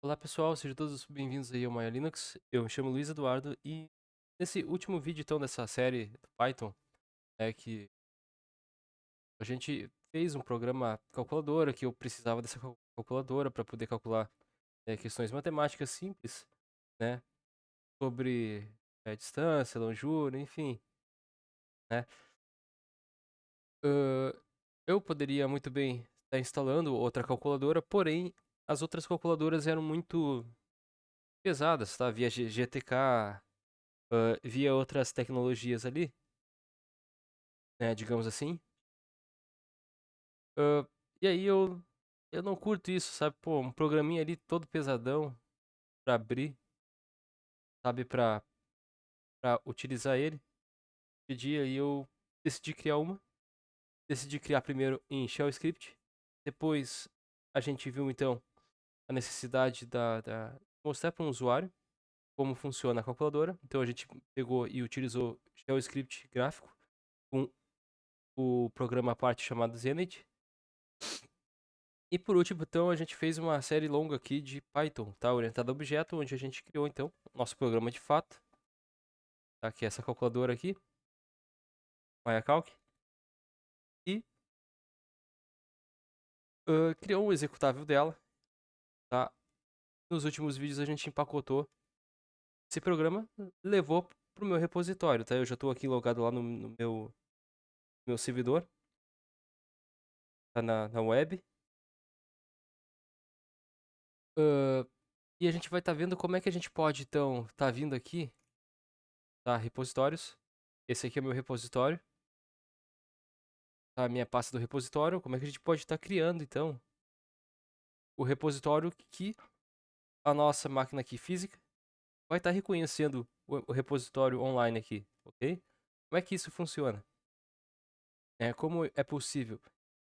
Olá pessoal, sejam todos bem-vindos aí ao Maya Linux. Eu me chamo Luiz Eduardo e nesse último vídeo então dessa série do Python é que a gente fez um programa calculadora que eu precisava dessa calculadora para poder calcular questões matemáticas simples, né, sobre distância, longura, enfim, né. Ãh, eu poderia muito bem estar instalando outra calculadora, porém as outras calculadoras eram muito pesadas, tá? Via GTK, via outras tecnologias ali, né, digamos assim. Hã, e aí eu não curto isso, sabe, pô, um programinha ali todo pesadão pra abrir, sabe, pra utilizar ele. Pedi, aí eu decidi criar uma, decidi criar primeiro em Shell Script, depois a gente viu então a necessidade da mostrar para um usuário como funciona a calculadora, então a gente pegou e utilizou Shell Script gráfico com o programa à parte chamado Zenith. E por último, então, a gente fez uma série longa aqui de Python, tá? Orientada a objeto, onde a gente criou, então, nosso programa de fato, tá? Que é essa calculadora aqui, MayaCalc. E criou um executável dela, tá? Nos últimos vídeos a gente empacotou esse programa, levou pro meu repositório, tá? Eu já estou aqui logado lá no meu servidor, tá na web. Hã, e a gente vai estar vendo como é que a gente pode, então, tá vindo aqui, tá? Repositórios. Esse aqui é o meu repositório. A minha pasta do repositório, como é que a gente pode estar criando, então, o repositório que a nossa máquina aqui física vai estar reconhecendo o repositório online aqui, ok? Como é que isso funciona? Como é possível?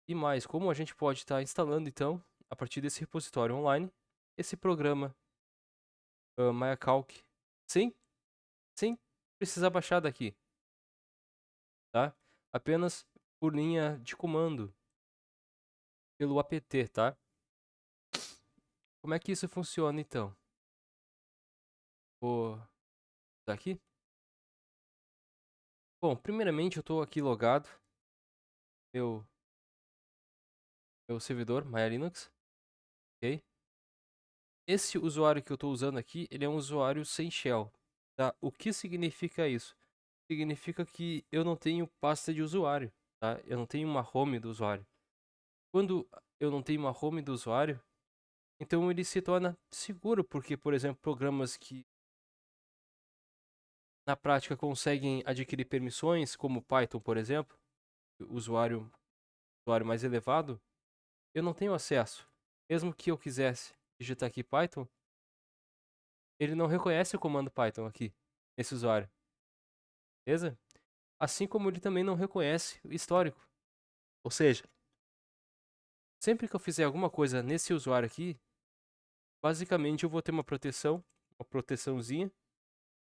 E mais, como a gente pode estar instalando, então, a partir desse repositório online, esse programa MayaCalc sem, sem precisar baixar daqui, tá? Apenas por linha de comando, pelo apt, tá? Como é que isso funciona, então? Vou daqui. Bom, primeiramente eu estou aqui logado, meu, meu servidor, Maya Linux, ok? Esse usuário que eu estou usando aqui, ele é um usuário sem shell, tá? O que significa isso? Significa que eu não tenho pasta de usuário, tá? Eu não tenho uma home do usuário. Quando eu não tenho uma home do usuário, então ele se torna seguro, porque, por exemplo, programas que na prática conseguem adquirir permissões, como Python, por exemplo, usuário mais elevado, eu não tenho acesso. Mesmo que eu quisesse digitar aqui Python, ele não reconhece o comando Python aqui, nesse usuário, beleza? Assim como ele também não reconhece o histórico. Ou seja, sempre que eu fizer alguma coisa nesse usuário aqui, basicamente eu vou ter uma proteçãozinha,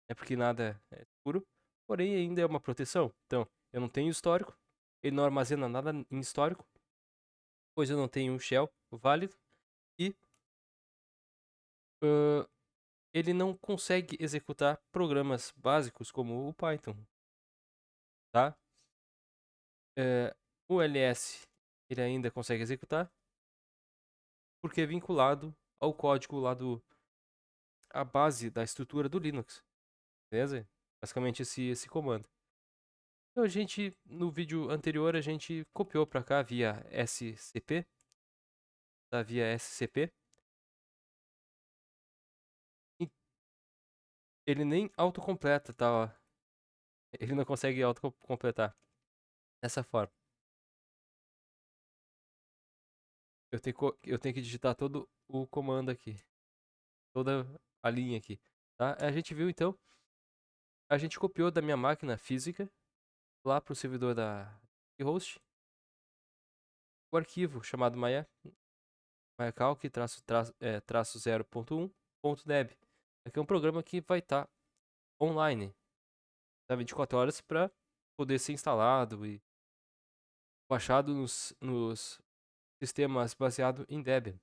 é porque nada é seguro, porém ainda é uma proteção. Então, eu não tenho histórico, ele não armazena nada em histórico, pois eu não tenho um shell válido e uh, ele não consegue executar programas básicos como o Python, tá? O ls ele ainda consegue executar porque é vinculado ao código lá a base da estrutura do Linux, beleza? Basicamente esse comando. Então a gente, no vídeo anterior, a gente copiou para cá via SCP, tá? Via SCP. E ele nem autocompleta, tá? Ó. Ele não consegue autocompletar dessa forma. Eu tenho que digitar todo o comando aqui, toda a linha aqui, tá? A gente viu então, a gente copiou da minha máquina física lá para o servidor da host o arquivo chamado MayaCalc 0.1.deb. Aqui é um programa que vai estar online, tá? 24 horas para poder ser instalado e baixado nos sistemas baseado em Debian,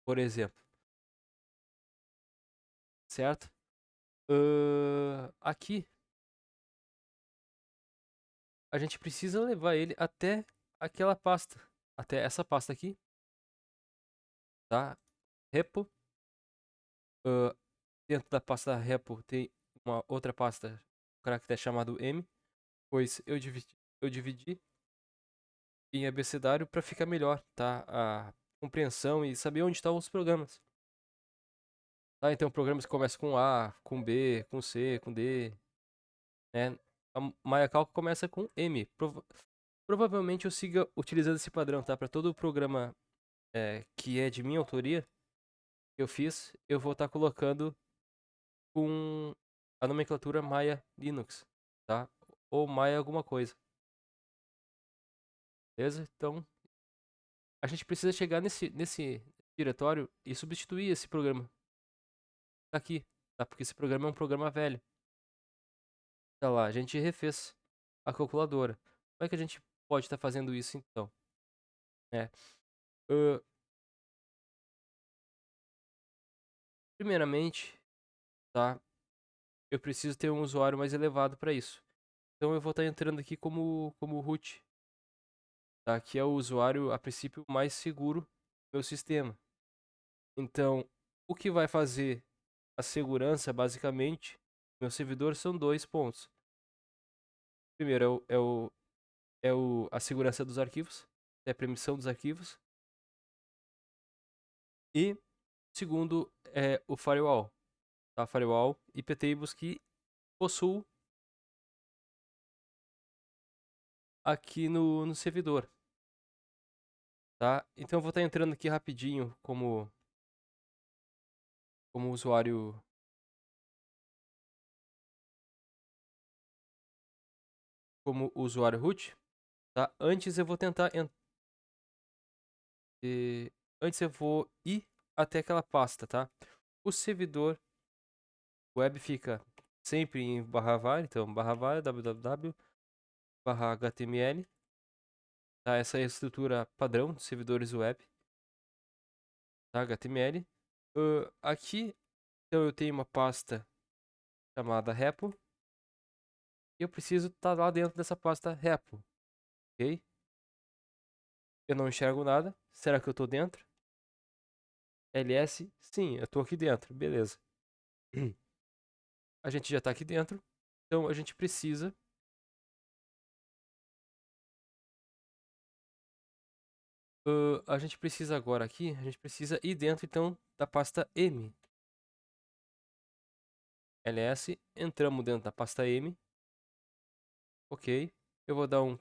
por exemplo. certo? Aqui, a gente precisa levar ele até aquela pasta, até essa pasta aqui, tá? Repo. Ah, dentro da pasta repo tem uma outra pasta, um caractere chamado M, pois eu dividi em abecedário para ficar melhor, tá? A compreensão e saber onde estão os programas. Tá? Então, programas que começam com A, com B, com C, com D, né? A Maya Calc começa com M. Provavelmente eu siga utilizando esse padrão, tá? Para todo o programa que é de minha autoria, que eu fiz, eu vou estar colocando com a nomenclatura Maya Linux, tá? Ou Maya alguma coisa, beleza? Então, a gente precisa chegar nesse diretório e substituir esse programa aqui, tá? Porque esse programa é um programa velho. Tá lá, a gente refez a calculadora. Como é que a gente pode estar fazendo isso então? É, ãh, primeiramente, tá? Eu preciso ter um usuário mais elevado para isso. Então eu vou estar entrando aqui como root, tá? Que é o usuário, a princípio, mais seguro do meu sistema. Então, o que vai fazer a segurança, basicamente, no meu servidor são dois pontos. Primeiro a segurança dos arquivos, é a permissão dos arquivos. E segundo é o firewall, tá? Firewall iptables que possuo aqui no servidor, tá? Então eu vou estar entrando aqui rapidinho como usuário root, tá? E antes eu vou ir até aquela pasta, tá? O servidor web fica sempre em /var, então /var www /html, tá? Essa é a estrutura padrão de servidores web, tá? HTML. Aqui, então eu tenho uma pasta chamada repo e eu preciso estar lá dentro dessa pasta repo, ok? Eu não enxergo nada. Será que eu estou dentro? ls, sim, eu estou aqui dentro, beleza. A gente já está aqui dentro, então a gente precisa a gente precisa agora aqui, a gente precisa ir dentro então da pasta M. ls, entramos dentro da pasta M, ok. Eu vou dar um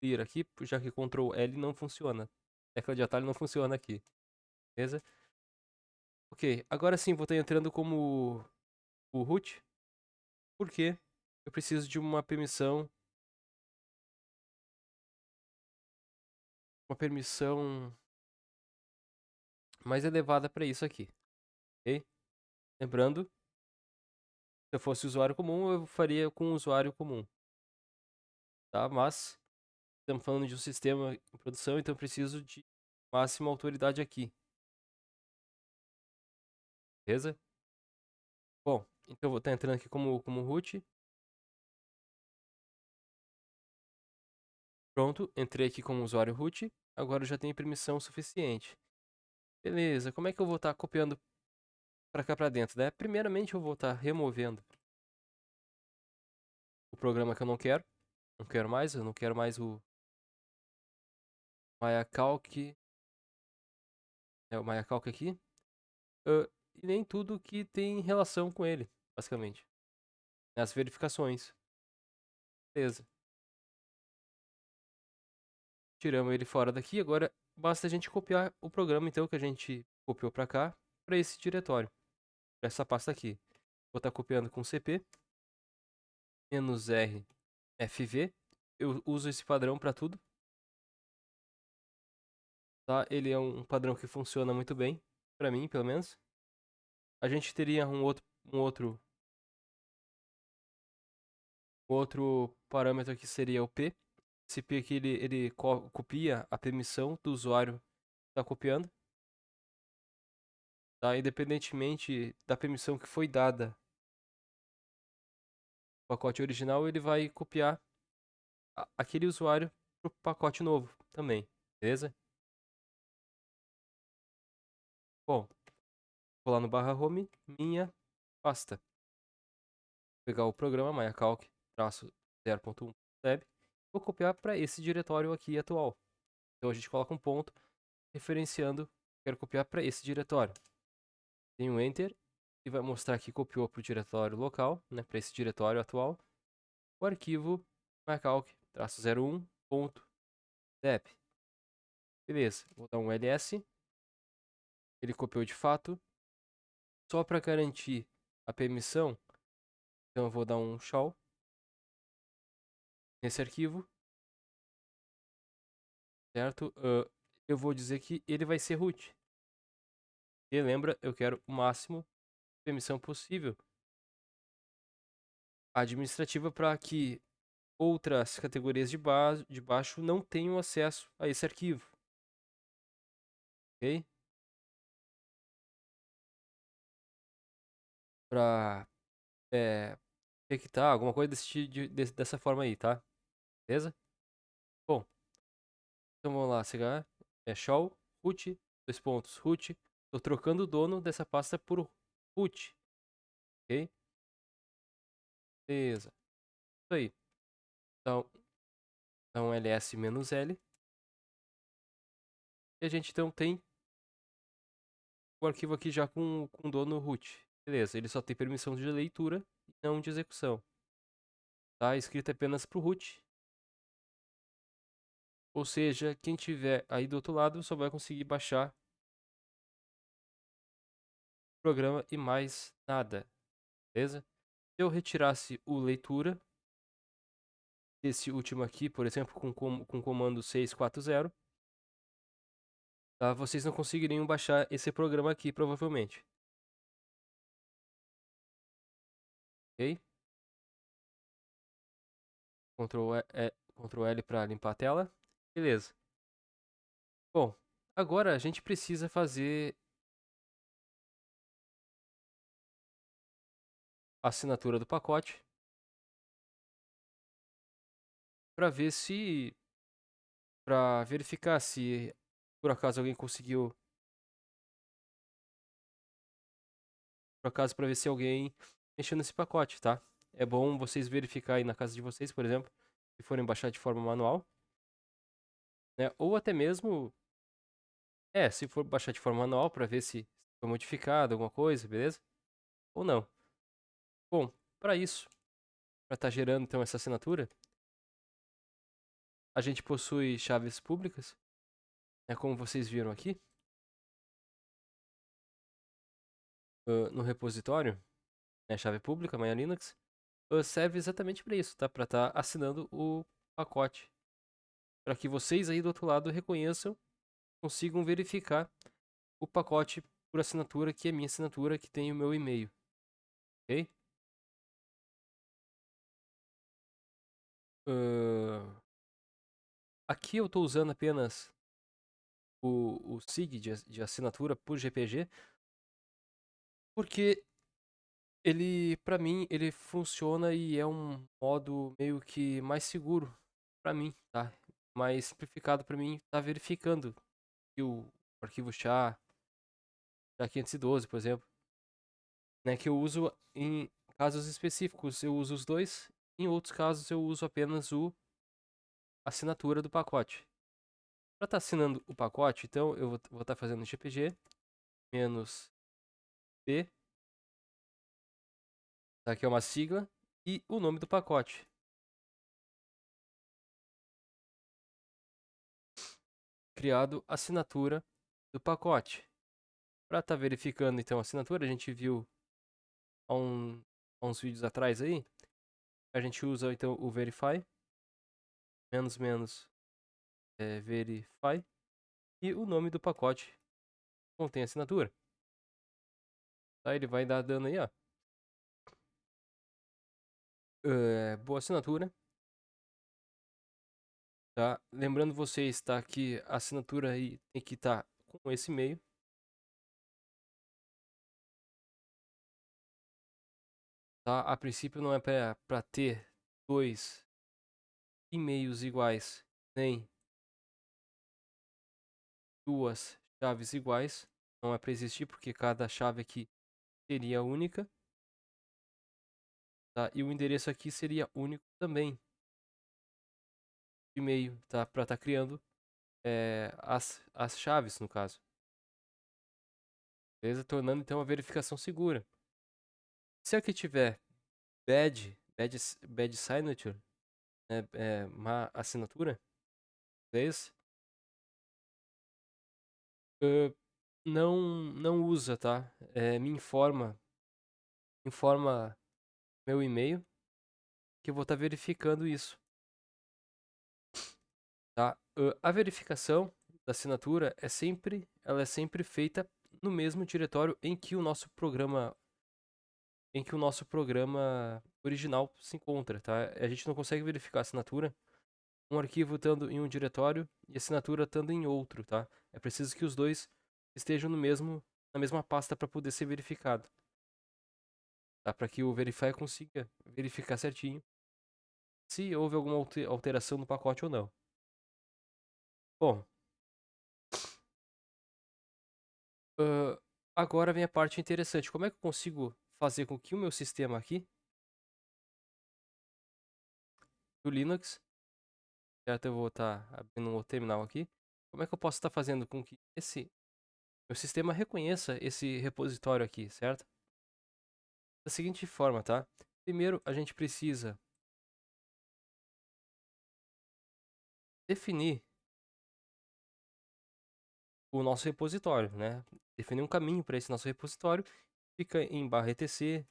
clear aqui, já que Ctrl L não funciona. Tecla de atalho não funciona aqui, beleza? Ok, agora sim vou estar entrando como o root, porque eu preciso de uma permissão mais elevada para isso aqui, ok? Lembrando, se eu fosse usuário comum, eu faria com usuário comum, tá? Mas estamos falando de um sistema em produção, então eu preciso de máxima autoridade aqui, beleza? Bom, então eu vou estar entrando aqui como root. Pronto, entrei aqui como usuário root. Agora eu já tenho permissão suficiente. Beleza, como é que eu vou estar copiando para cá para dentro, né? Primeiramente eu vou estar removendo o programa que eu não quero. Não quero mais, eu não quero mais o MayaCalc, o MayaCalc aqui. E nem tudo que tem relação com ele, basicamente. As verificações. Beleza. Tiramos ele fora daqui. Agora basta a gente copiar o programa, então, que a gente copiou para cá, para esse diretório, para essa pasta aqui. Vou estar copiando com cp "-r fv". Eu uso esse padrão para tudo, tá? Ele é um padrão que funciona muito bem, para mim, pelo menos. A gente teria um outro parâmetro que seria o p. Esse p aqui ele copia a permissão do usuário que está copiando. tá? Independentemente da permissão que foi dada no pacote original, ele vai copiar aquele usuário pro pacote novo também, beleza? Bom, vou lá no /home, minha pasta. Pegar o programa maiacalc-0.1.deb, vou copiar para esse diretório aqui atual. Então a gente coloca um ponto referenciando, quero copiar para esse diretório. Tem um Enter e vai mostrar que copiou para o diretório local, né, para esse diretório atual, o arquivo mycalc-01.deb. Beleza, vou dar um ls, ele copiou de fato. Só para garantir a permissão, então eu vou dar um show nesse arquivo, certo? Eu vou dizer que ele vai ser root. E lembra, eu quero o máximo de permissão possível administrativa para que outras categorias de baixo não tenham acesso a esse arquivo. Ok? Para detectar alguma coisa dessa forma aí, tá? Beleza? Bom, então vamos lá, CH é show, root, dois pontos, root. Estou trocando o dono dessa pasta por root. Ok? Beleza. Isso aí. Então ls-l. E a gente então tem o arquivo aqui já com dono root. Beleza, ele só tem permissão de leitura e não de execução. Tá escrito apenas para o root. Ou seja, quem tiver aí do outro lado só vai conseguir baixar o programa e mais nada. Beleza? Se eu retirasse o leitura desse último aqui, por exemplo, com o comando 640, tá? Vocês não conseguiriam baixar esse programa aqui, provavelmente. Ok? Ctrl L para limpar a tela. Beleza. Bom, agora a gente precisa fazer a assinatura do pacote para ver se, para verificar se por acaso alguém conseguiu, por acaso para ver se alguém mexeu nesse pacote, tá? É bom vocês verificar aí na casa de vocês, por exemplo, se forem baixar de forma manual, né? Ou até mesmo, se for baixar de forma manual para ver se foi modificado alguma coisa, beleza? Ou não. Bom, para isso, para estar gerando então essa assinatura, a gente possui chaves públicas, né, como vocês viram aqui, no repositório, né, chave pública, Maya Linux, serve exatamente para isso, tá? Para estar assinando o pacote, para que vocês aí do outro lado reconheçam, consigam verificar o pacote por assinatura, que é minha assinatura, que tem o meu e-mail, ok? Uh, Aqui eu estou usando apenas o SIG de assinatura por GPG, porque ele, para mim, ele funciona e é um modo meio que mais seguro para mim, tá? Mais simplificado para mim tá verificando que o arquivo SHA-512, por exemplo, né, que eu uso em casos específicos, eu uso os dois, em outros casos eu uso apenas assinatura do pacote. Para estar assinando o pacote, então eu vou estar fazendo GPG menos P, tá? Que é uma sigla, e o nome do pacote. Criado assinatura do pacote. Para estar verificando então a assinatura, a gente viu há, há uns vídeos atrás aí, a gente usa então o verify, menos verify, e o nome do pacote contém assinatura. Tá? Ele vai dar dano aí, ó. Boa assinatura. Tá? Lembrando vocês, tá, que a assinatura aí tem que estar com esse e-mail. tá? A princípio não é para ter dois e-mails iguais, nem duas chaves iguais. Não é para existir, porque cada chave aqui seria única, tá? E o endereço aqui seria único também. E-mail, tá? Para estar criando as chaves, no caso. Beleza? Tornando então a verificação segura. Se aqui tiver bad signature, né, má assinatura, beleza? Não usa, tá? Me informa meu e-mail que eu vou estar verificando isso, tá? A verificação da assinatura ela é sempre feita no mesmo diretório em que o nosso programa original se encontra, tá? A gente não consegue verificar a assinatura um arquivo estando em um diretório e a assinatura estando em outro, tá? É preciso que os dois estejam na mesma pasta para poder ser verificado, tá? Para que o Verify consiga verificar certinho se houve alguma alteração no pacote ou não. Bom, agora vem a parte interessante. Como é que eu consigo fazer com que o meu sistema aqui, do Linux, certo? Eu vou estar abrindo um terminal aqui. Como é que eu posso estar fazendo com que esse meu sistema reconheça esse repositório aqui, certo? Da seguinte forma, tá? Primeiro, a gente precisa definir o nosso repositório, né? Definir um caminho para esse nosso repositório. Fica em /etc,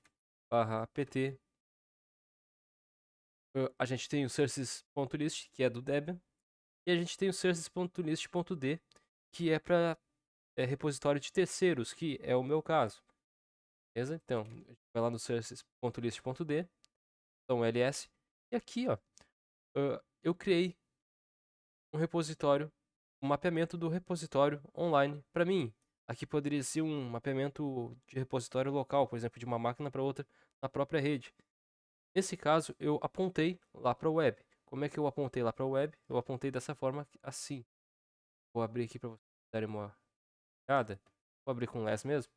/apt. A gente tem o sources.list, que é do Debian. E a gente tem o sources.list.d, que é para repositório de terceiros, que é o meu caso. Beleza? Então, a gente vai lá no sources.list.d, então ls. E aqui, ó, eu criei um repositório, um mapeamento do repositório online para mim. Aqui poderia ser um mapeamento de repositório local, por exemplo, de uma máquina para outra na própria rede. Nesse caso, eu apontei lá para a web. Como é que eu apontei lá para a web? Eu apontei dessa forma, assim. Vou abrir aqui para vocês darem uma olhada. Vou abrir com less mesmo.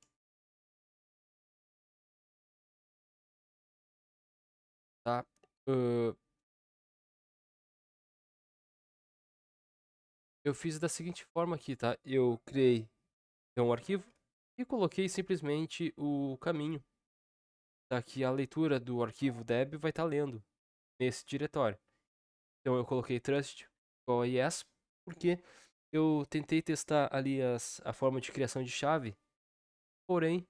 Tá? Uh, eu fiz da seguinte forma aqui, tá? Eu criei um arquivo e coloquei simplesmente o caminho. Tá? Que a leitura do arquivo deb vai estar lendo nesse diretório. Então eu coloquei trust igual a yes, porque eu tentei testar ali a forma de criação de chave, porém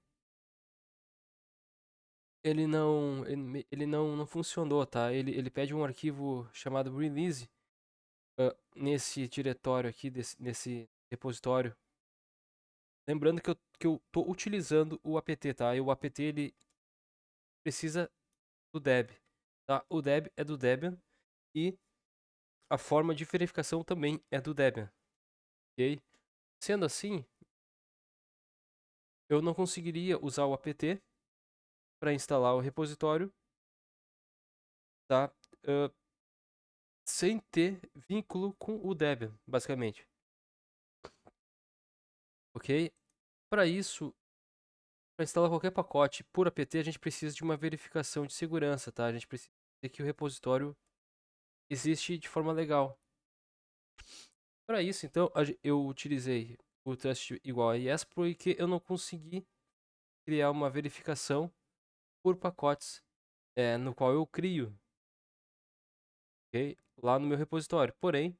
ele não funcionou, tá? Ele pede um arquivo chamado release nesse diretório aqui, nesse repositório. Lembrando que eu tô utilizando o apt, tá? E o apt ele precisa do deb, tá? O deb é do Debian e a forma de verificação também é do Debian, ok? Sendo assim, eu não conseguiria usar o apt para instalar o repositório, tá? Uh, sem ter vínculo com o Debian, basicamente, ok? Para isso, para instalar qualquer pacote por apt, a gente precisa de uma verificação de segurança, tá? A gente precisa de que o repositório existe de forma legal. Para isso, então, eu utilizei o trust igual a yes porque eu não consegui criar uma verificação por pacotes no qual eu crio, ok? Lá no meu repositório. Porém,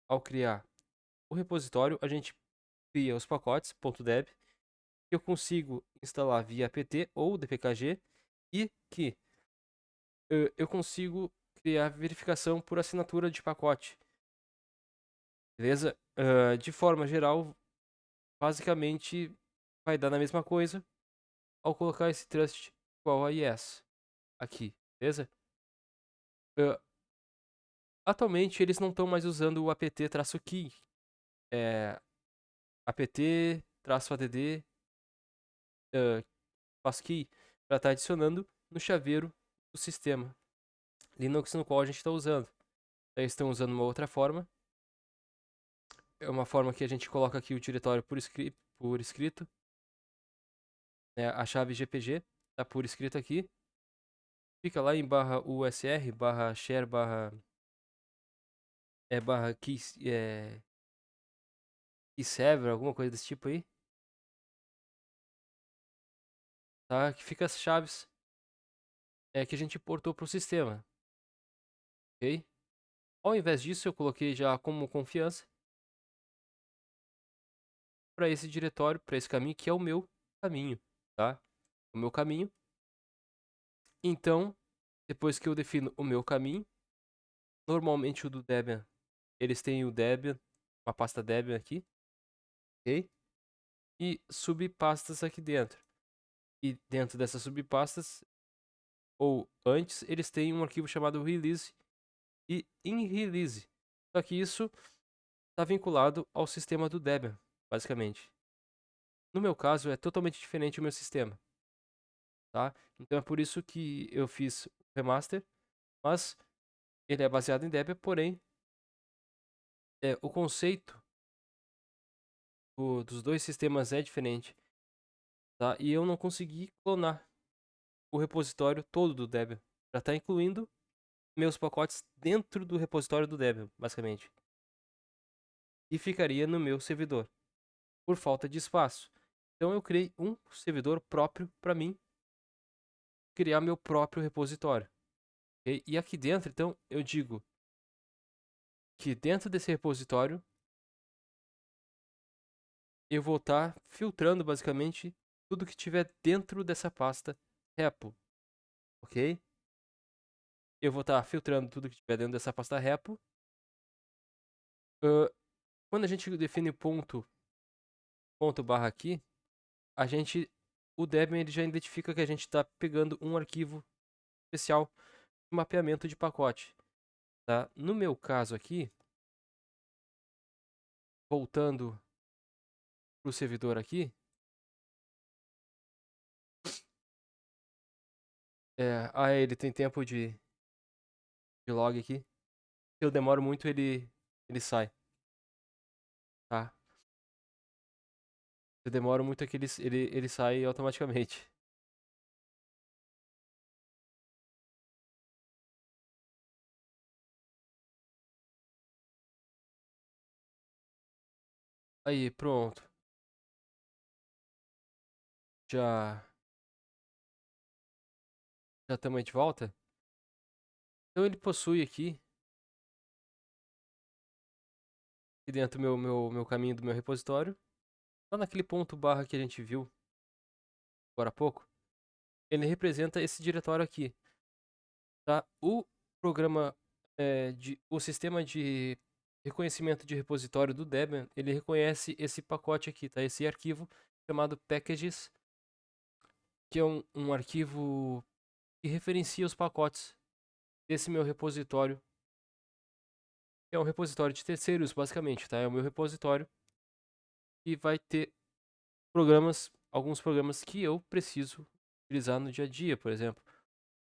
ao criar o repositório, a gente cria os pacotes .deb que eu consigo instalar via apt ou dpkg e que eu consigo criar verificação por assinatura de pacote. Beleza? De forma geral, basicamente vai dar na mesma coisa ao colocar esse trust igual a yes aqui, beleza? Uh, atualmente eles não estão mais usando o apt-key, apt-add passkey para estar adicionando no chaveiro do sistema Linux no qual a gente está usando. Eles estão usando uma outra forma. É uma forma que a gente coloca aqui o diretório por escrito. Né? A chave GPG está por escrito aqui. Fica lá em /usr, /share, /key, keyserver, alguma coisa desse tipo aí. Tá? Que fica as chaves que a gente importou para o sistema. Ok? Ao invés disso, eu coloquei já como confiança para esse diretório, para esse caminho, que é o meu caminho, tá? O meu caminho. Então, depois que eu defino o meu caminho, normalmente o do Debian, eles têm o Debian, uma pasta Debian aqui, ok? E subpastas aqui dentro. E dentro dessas subpastas, ou antes, eles têm um arquivo chamado release e in-release. Só que isso está vinculado ao sistema do Debian, basicamente. No meu caso, é totalmente diferente o meu sistema, tá? Então é por isso que eu fiz o remaster, mas ele é baseado em Debian, porém, o conceito dos dois sistemas é diferente, tá? E eu não consegui clonar o repositório todo do Debian, para estar incluindo meus pacotes dentro do repositório do Debian, basicamente. E ficaria no meu servidor, por falta de espaço. Então eu criei um servidor próprio para mim criar meu próprio repositório. Okay? E aqui dentro, então, eu digo que dentro desse repositório eu vou estar filtrando basicamente tudo que tiver dentro dessa pasta repo, ok? Eu vou estar filtrando tudo que tiver dentro dessa pasta repo. Quando a gente define ponto barra aqui, o Debian ele já identifica que a gente está pegando um arquivo especial de mapeamento de pacote, tá? No meu caso aqui, voltando para o servidor aqui, ele tem tempo de log aqui. Se eu demoro muito, ele sai, tá? Se eu demoro muito aqui, ele sai automaticamente. Aí, pronto. Já já estamos de volta. Então ele possui aqui dentro meu caminho do meu repositório. Lá naquele ponto barra que a gente viu agora há pouco, ele representa esse diretório aqui, tá? O programa, o sistema de reconhecimento de repositório do Debian, ele reconhece esse pacote aqui, tá? Esse arquivo chamado packages, que é um arquivo que referencia os pacotes desse meu repositório. É um repositório de terceiros, basicamente, tá? É o meu repositório e vai ter alguns programas que eu preciso utilizar no dia a dia, por exemplo,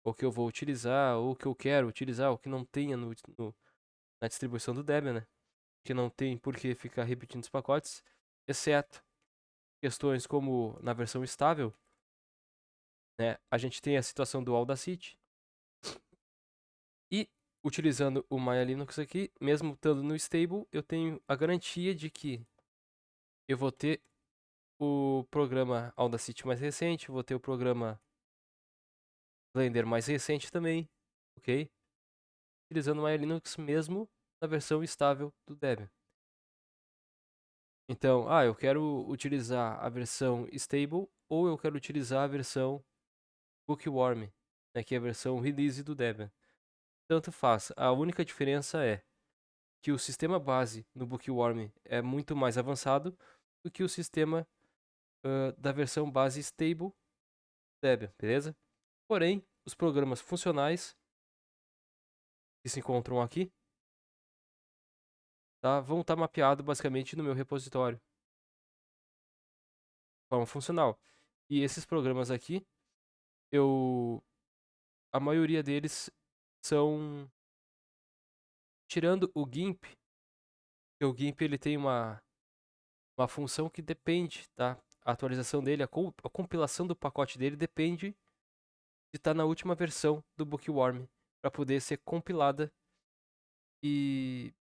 ou que eu vou utilizar, ou que eu quero utilizar, ou que não tenha na distribuição do Debian, né? Que não tem por que ficar repetindo os pacotes, exceto questões como na versão estável, né? A gente tem a situação do Audacity e utilizando o Maya Linux aqui, mesmo estando no stable, eu tenho a garantia de que eu vou ter o programa Audacity mais recente, vou ter o programa Blender mais recente também, ok? Utilizando o Maya Linux mesmo na versão estável do Debian. Então, eu quero utilizar a versão stable ou eu quero utilizar a versão Bookworm, né, que é a versão release do Debian. Tanto faz. A única diferença é que o sistema base no Bookworm é muito mais avançado do que o sistema da versão base stable Debian, beleza? Porém, os programas funcionais que se encontram aqui, tá, vão estar mapeados basicamente no meu repositório de forma funcional. E esses programas aqui, eu a maioria deles são, tirando o GIMP, que o GIMP ele tem uma função que depende, tá? A atualização dele, a compilação do pacote dele depende de estar na última versão do Bookworm para poder ser compilada e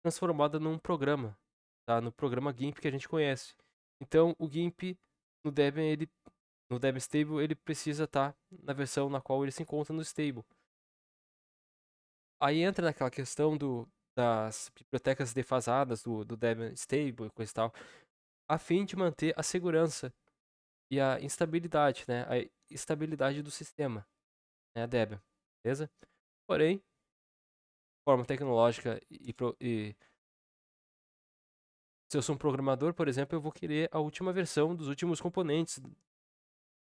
transformada num programa, tá? No programa GIMP que a gente conhece. Então, o GIMP no Debian, no Debian Stable, ele precisa estar na versão na qual ele se encontra no stable. Aí entra naquela questão das bibliotecas defasadas do Debian Stable e coisa e tal, a fim de manter a segurança e a instabilidade, né? A estabilidade do sistema, né? Debian, beleza? Porém, de forma tecnológica e se eu sou um programador, por exemplo, eu vou querer a última versão dos últimos componentes,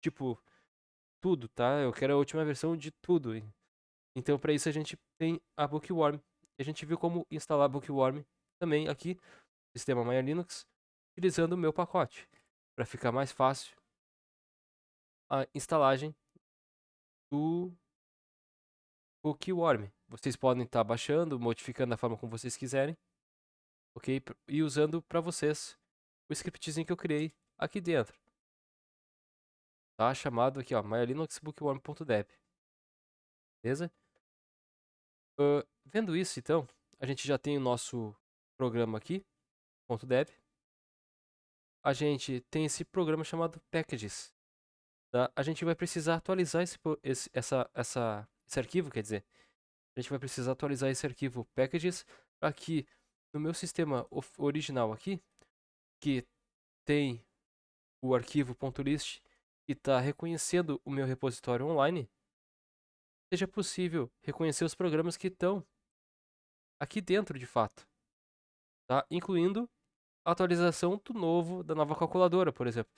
tipo, tudo, tá? Eu quero a última versão de tudo. Então, para isso, a gente tem a Bookworm. A gente viu como instalar a Bookworm também aqui, no sistema Maya Linux, utilizando o meu pacote, para ficar mais fácil a instalagem do Bookworm. Vocês podem estar baixando, modificando da forma como vocês quiserem, ok? E usando para vocês o scriptzinho que eu criei aqui dentro, tá? Chamado aqui, ó, mylinuxbookworm.deb, beleza? Vendo isso, então, a gente já tem o nosso programa aqui, .deb. A gente tem esse programa chamado packages, tá? A gente vai precisar atualizar esse arquivo, quer dizer, a gente vai precisar atualizar esse arquivo packages para que no meu sistema original aqui, que tem o arquivo .list que está reconhecendo o meu repositório online, seja possível reconhecer os programas que estão aqui dentro de fato, tá? Incluindo a atualização da nova calculadora, por exemplo.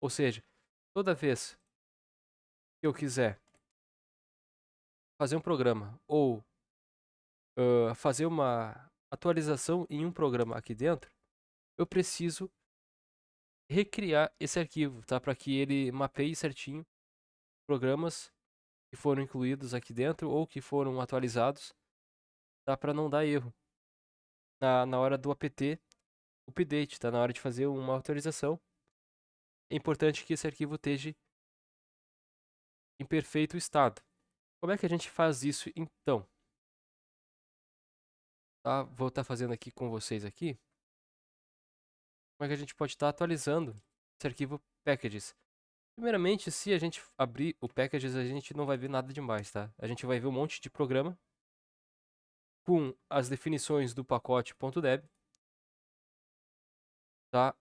Ou seja, toda vez que eu quiser fazer um programa ou fazer uma atualização em um programa aqui dentro, eu preciso recriar esse arquivo, tá? Para que ele mapeie certinho programas que foram incluídos aqui dentro ou que foram atualizados, tá? Para não dar erro na hora do apt update, tá? Na hora de fazer uma atualização. É importante que esse arquivo esteja em perfeito estado. Como é que a gente faz isso então? Tá? Vou estar fazendo aqui com vocês aqui. Como é que a gente pode estar atualizando esse arquivo packages? Primeiramente, se a gente abrir o packages, a gente não vai ver nada demais, tá? A gente vai ver um monte de programa com as definições do pacote .deb, tá?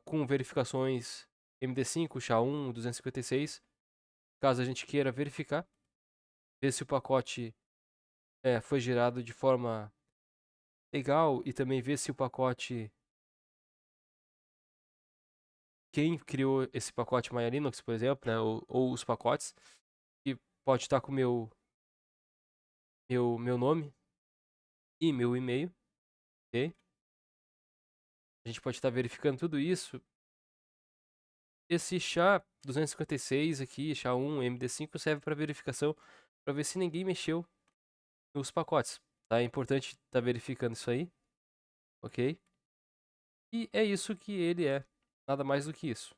Com verificações MD5, SHA-1, 256, caso a gente queira verificar, ver se o pacote foi gerado de forma legal e também ver se o pacote, quem criou esse pacote Maya Linux, por exemplo, né? Ou os pacotes, que pode estar com o meu nome e meu e-mail, ok? A gente pode estar verificando tudo isso. Esse SHA-256 aqui, SHA-1, MD5, serve para verificação, para ver se ninguém mexeu nos pacotes. Tá? É importante estar verificando isso aí, ok? E é isso que ele é, nada mais do que isso,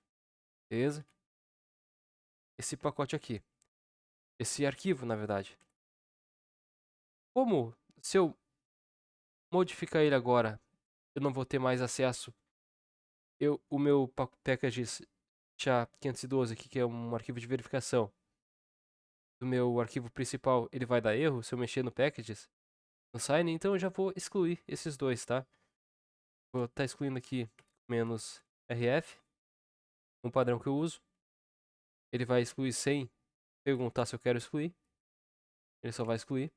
beleza? Esse pacote aqui, esse arquivo, na verdade. Como, se eu modificar ele agora, eu não vou ter mais acesso, o meu package SHA-512 aqui, que é um arquivo de verificação, do meu arquivo principal, ele vai dar erro se eu mexer no packages, no sign, então eu já vou excluir esses dois, tá? Vou estar excluindo aqui menos rf, um padrão que eu uso. Ele vai excluir sem perguntar se eu quero excluir. Ele só vai excluir.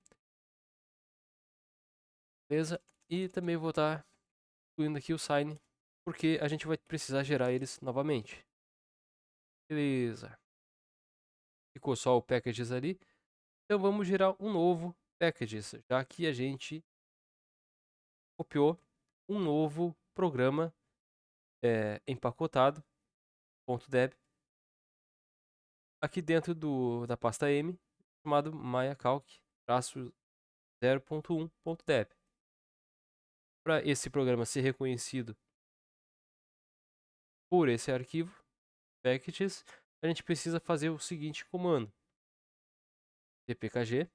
Beleza? E também vou estar excluindo aqui o sign, porque a gente vai precisar gerar eles novamente. Beleza. Ficou só o packages ali. Então vamos gerar um novo packages, já que a gente copiou um novo programa empacotado .deb. aqui dentro da pasta M, chamado maiacalc-0.1.deb. Para esse programa ser reconhecido por esse arquivo, packages, a gente precisa fazer o seguinte comando: dpkg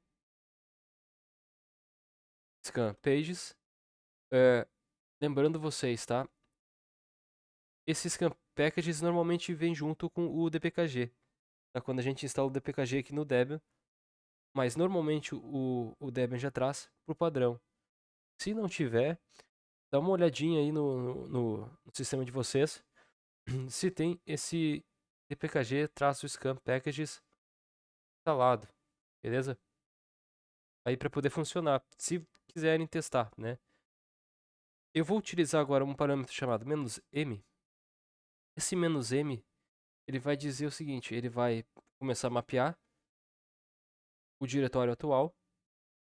scan pages. Lembrando vocês, tá? Esses scan packages normalmente vêm junto com o dpkg, tá? Quando a gente instala o dpkg aqui no Debian, mas normalmente o Debian já traz por padrão. Se não tiver, dá uma olhadinha aí no sistema de vocês se tem esse dpkg-scan packages instalado, beleza? Aí para poder funcionar, se quiserem testar, né? Eu vou utilizar agora um parâmetro chamado "-m". Esse "-m", ele vai dizer o seguinte: ele vai começar a mapear o diretório atual,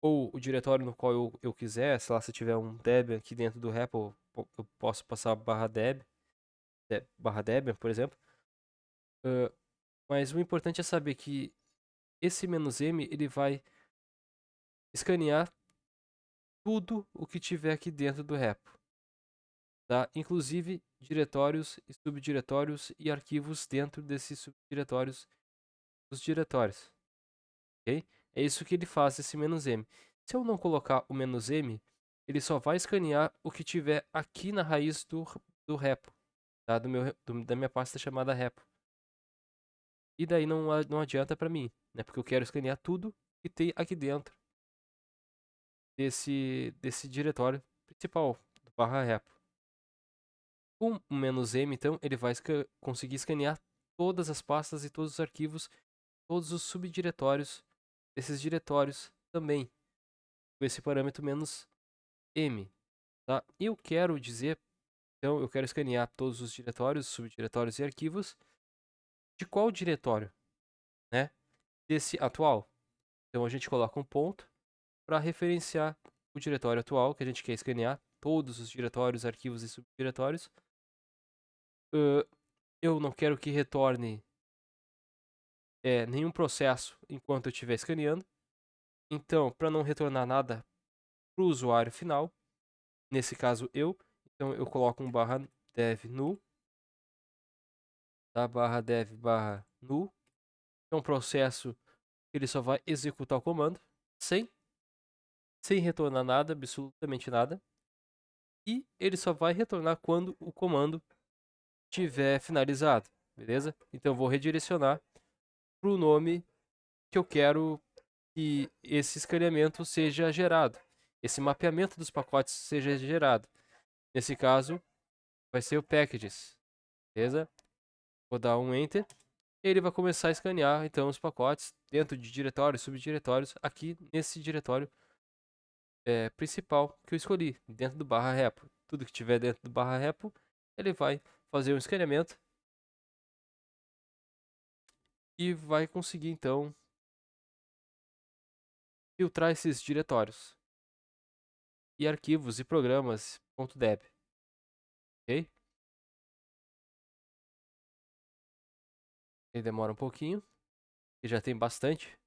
ou o diretório no qual eu quiser. Sei lá, se tiver um Debian aqui dentro do repo, eu posso passar /debian, por exemplo. Mas o importante é saber que esse "-m", ele vai escanear tudo o que tiver aqui dentro do repo, tá? Inclusive diretórios e subdiretórios e arquivos dentro desses subdiretórios dos diretórios, ok? É isso que ele faz, esse "-m". Se eu não colocar o "-m", ele só vai escanear o que tiver aqui na raiz do repo, tá? Da minha pasta chamada repo. E daí não adianta para mim, né? Porque eu quero escanear tudo que tem aqui dentro desse diretório principal, do /repo. Com o "-m", então, ele vai conseguir escanear todas as pastas e todos os arquivos, todos os subdiretórios desses diretórios também, com esse parâmetro "-m", tá? Eu quero dizer, então, eu quero escanear todos os diretórios, subdiretórios e arquivos de qual diretório, né? Desse atual. Então, a gente coloca um ponto para referenciar o diretório atual que a gente quer escanear, todos os diretórios, arquivos e subdiretórios. Eu não quero que retorne nenhum processo enquanto eu estiver escaneando. Então, para não retornar nada para o usuário final, nesse caso então eu coloco um /dev null, tá? /dev null. É um processo que ele só vai executar o comando sem retornar nada, absolutamente nada. E ele só vai retornar quando o comando tiver finalizado, beleza? Então eu vou redirecionar para o nome que eu quero que esse escaneamento seja gerado, esse mapeamento dos pacotes seja gerado. Nesse caso, vai ser o packages, beleza? Vou dar um enter e ele vai começar a escanear então os pacotes dentro de diretórios, subdiretórios, aqui nesse diretório principal que eu escolhi, dentro do /repo. Tudo que tiver dentro do /repo, ele vai fazer um escaneamento e vai conseguir então filtrar esses diretórios e arquivos e programas .deb, ok? Ele demora um pouquinho, e já tem bastante.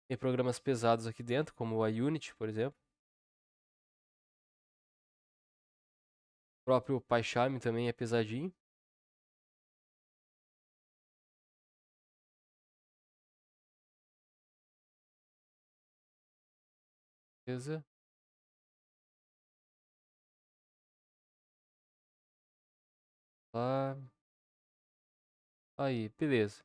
Tem programas pesados aqui dentro, como a Unity, por exemplo. O próprio PyCharm também é pesadinho. Beleza? Lá. Aí, beleza.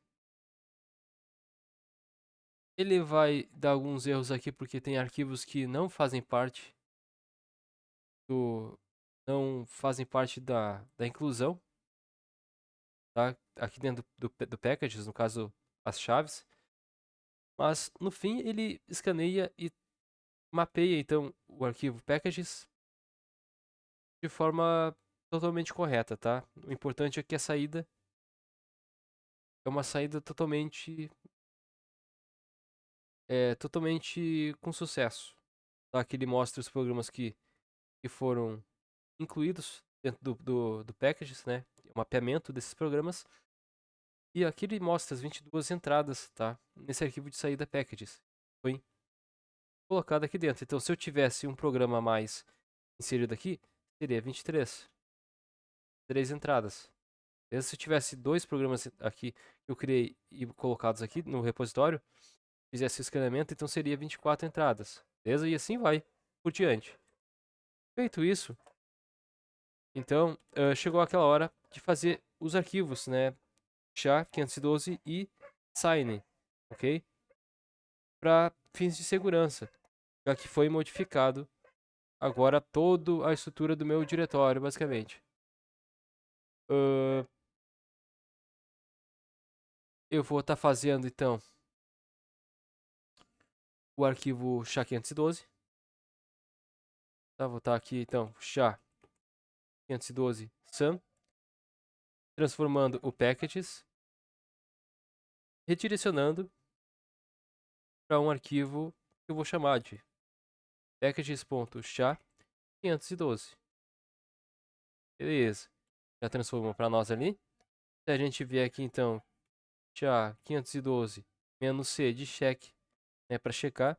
Ele vai dar alguns erros aqui porque tem arquivos que não fazem parte do não fazem parte da inclusão, tá? Aqui dentro do packages, no caso as chaves. Mas no fim ele escaneia e mapeia então o arquivo packages de forma totalmente correta, tá? O importante é que a saída é uma saída totalmente com sucesso, tá? Que ele mostra os programas que foram incluídos dentro do packages, né? O mapeamento desses programas. E aqui ele mostra as 22 entradas, tá? Nesse arquivo de saída packages. Foi colocado aqui dentro. Então, se eu tivesse um programa a mais inserido aqui, seria 23. 3 entradas. Mesmo se eu tivesse 2 programas aqui que eu criei e colocados aqui no repositório, fizesse o escaneamento, então seria 24 entradas. Beleza? E assim vai por diante. Feito isso, então chegou aquela hora de fazer os arquivos, né? SHA-512 e Sign, ok? Para fins de segurança, já que foi modificado agora toda a estrutura do meu diretório, basicamente. Eu vou estar fazendo então o arquivo SHA-512. Tá, vou estar aqui então SHA-512 SAM, transformando o packages, redirecionando para um arquivo que eu vou chamar de packages.sha512. Beleza. Já transformou para nós ali. Se a gente vier aqui então, SHA-512 "-c" de check, né, para checar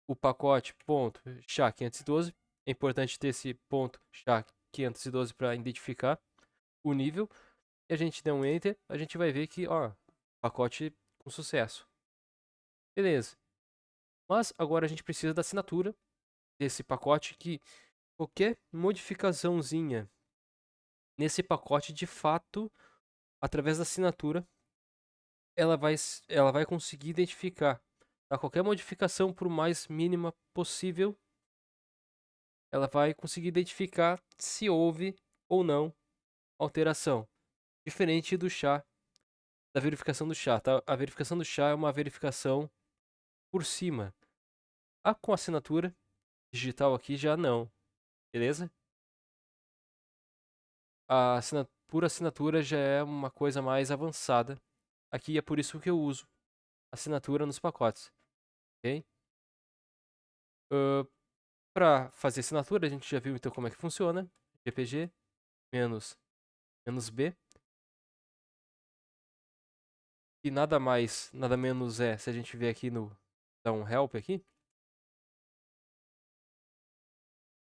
o pacote .sha512. É importante ter esse ponto SHA-512 para identificar o nível. E a gente der um enter, a gente vai ver que, ó, pacote com sucesso. Beleza. Mas agora a gente precisa da assinatura desse pacote, que qualquer modificaçãozinha nesse pacote, de fato, através da assinatura, ela vai conseguir identificar. Tá? Qualquer modificação, por mais mínima possível, ela vai conseguir identificar se houve ou não alteração. Diferente do SHA, da verificação do SHA. Tá? A verificação do SHA é uma verificação por cima. Com assinatura digital aqui já não. Beleza? Por assinatura já é uma coisa mais avançada. Aqui é por isso que eu uso assinatura nos pacotes. Ok? Para fazer assinatura, a gente já viu então como é que funciona. GPG menos B. E nada mais, nada menos é, se a gente vier aqui no dar um help aqui.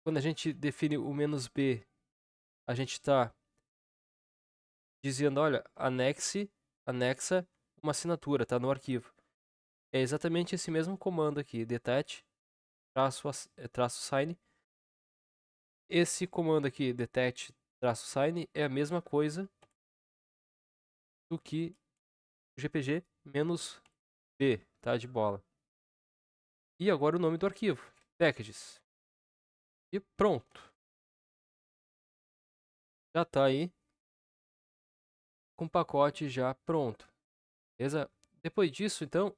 Quando a gente define o "-b", a gente está dizendo, olha, anexa uma assinatura, tá no arquivo. É exatamente esse mesmo comando aqui, detach -sign. Esse comando aqui, detach -sign, é a mesma coisa do que o GPG "-b", tá? De bola. E agora o nome do arquivo, packages. E pronto. Já está aí com o pacote já pronto. Beleza? Depois disso, então,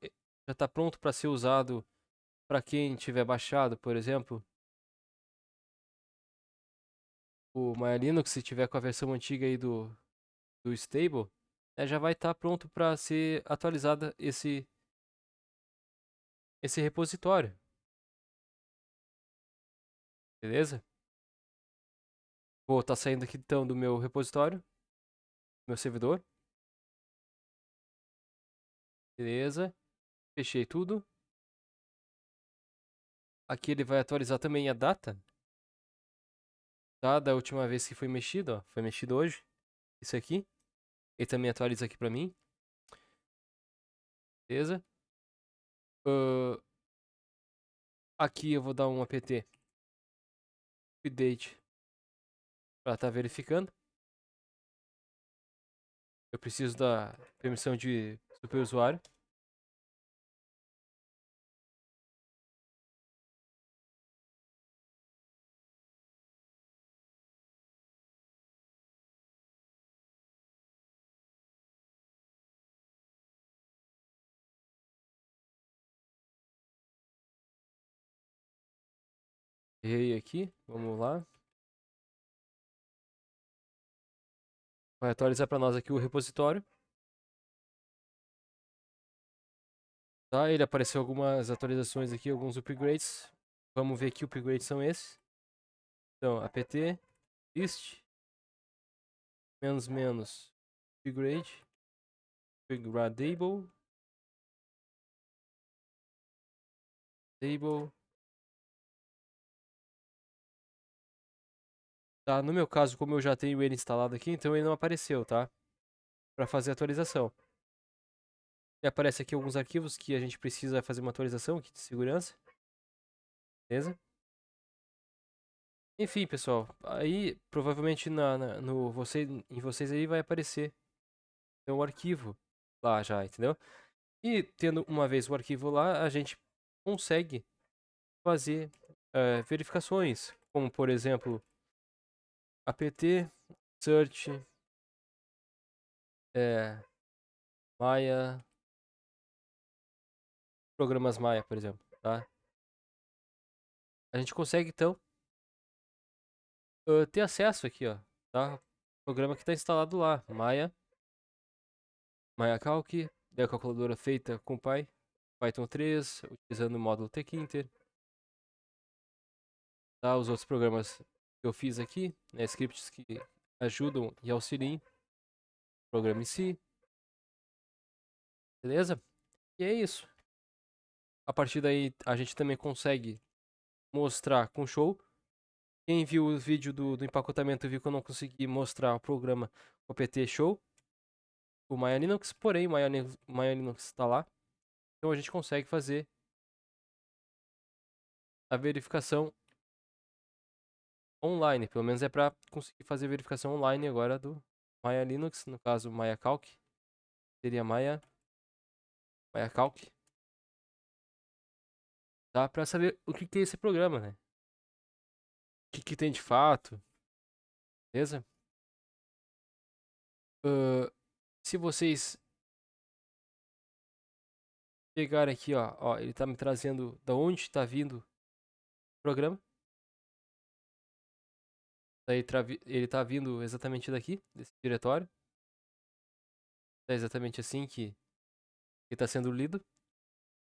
já está pronto para ser usado para quem tiver baixado, por exemplo, o Maya Linux, se tiver com a versão antiga aí do stable, né, já vai estar pronto para ser atualizada esse repositório. Beleza? Vou estar saindo aqui então do meu repositório, meu servidor. Beleza? Fechei tudo. Aqui ele vai atualizar também a data, tá? Da última vez que foi mexido, ó. Foi mexido hoje. Isso aqui. Ele também atualiza aqui para mim. Beleza? Aqui eu vou dar um apt update para estar verificando. Eu preciso da permissão de superusuário. Errei aqui. Vamos lá. Vai atualizar para nós aqui o repositório. Tá? Ele apareceu algumas atualizações aqui, alguns upgrades. Vamos ver que upgrades são esses. Então, apt list menos Upgradable. Table. Tá, no meu caso, como eu já tenho ele instalado aqui, então ele não apareceu, tá? Para fazer a atualização. E aparece aqui alguns arquivos que a gente precisa fazer uma atualização aqui de segurança. Beleza? Enfim, pessoal, aí provavelmente em vocês aí vai aparecer o arquivo lá já, entendeu? E tendo uma vez o arquivo lá, a gente consegue fazer verificações, como por exemplo, apt search Maya, programas Maya, por exemplo, tá? A gente consegue então ter acesso aqui, ó, tá? O programa que está instalado lá, Maya Calc, é a calculadora feita com Python 3, utilizando o módulo tkinter, tá? Os outros programas que eu fiz aqui, né, scripts que ajudam e auxiliam o programa em si, beleza? E é isso. A partir daí a gente também consegue mostrar com show. Quem viu o vídeo do empacotamento viu que eu não consegui mostrar o programa OPT Show, o Maya Linux, porém o Maya Linux está lá. Então a gente consegue fazer a verificação online. Pelo menos é para conseguir fazer a verificação online agora do Maya Linux, no caso Maya Calc. Seria Maya Calc. Tá? Para saber o que é esse programa, né? O que tem de fato, beleza? Se vocês pegarem aqui, ó, ele tá me trazendo da onde está vindo o programa. Daí ele tá vindo exatamente daqui, desse diretório. É exatamente assim que está sendo lido,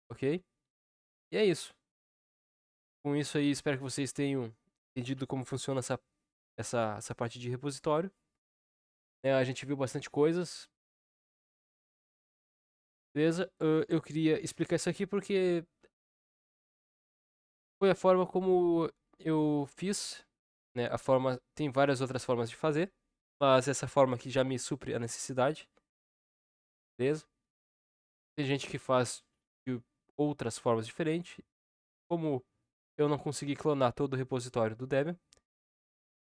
ok? E é isso. Com isso aí, espero que vocês tenham entendido como funciona essa parte de repositório. A gente viu bastante coisas, beleza? Eu queria explicar isso aqui porque foi a forma como eu fiz, né? Tem várias outras formas de fazer, mas essa forma aqui já me supre a necessidade, beleza? Tem gente que faz de outras formas diferentes, como eu não consegui clonar todo o repositório do Debian,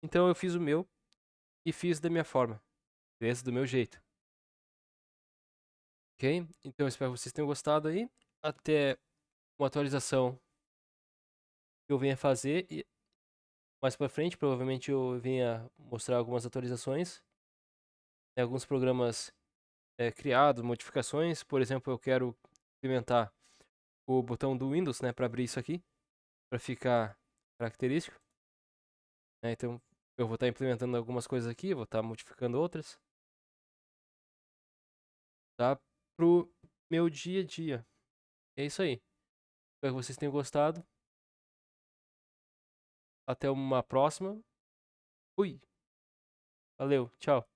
então eu fiz o meu e fiz da minha forma, beleza? Do meu jeito, ok? Então eu espero que vocês tenham gostado aí. Até uma atualização que eu venha fazer e mais pra frente, provavelmente eu venha mostrar algumas atualizações, né, alguns programas criados, modificações. Por exemplo, eu quero implementar o botão do Windows, né, para abrir isso aqui, para ficar característico, né? Então eu vou estar implementando algumas coisas aqui, vou estar modificando outras, tá? Pro meu dia a dia. É isso aí. Espero que vocês tenham gostado. Até uma próxima. Fui. Valeu, tchau.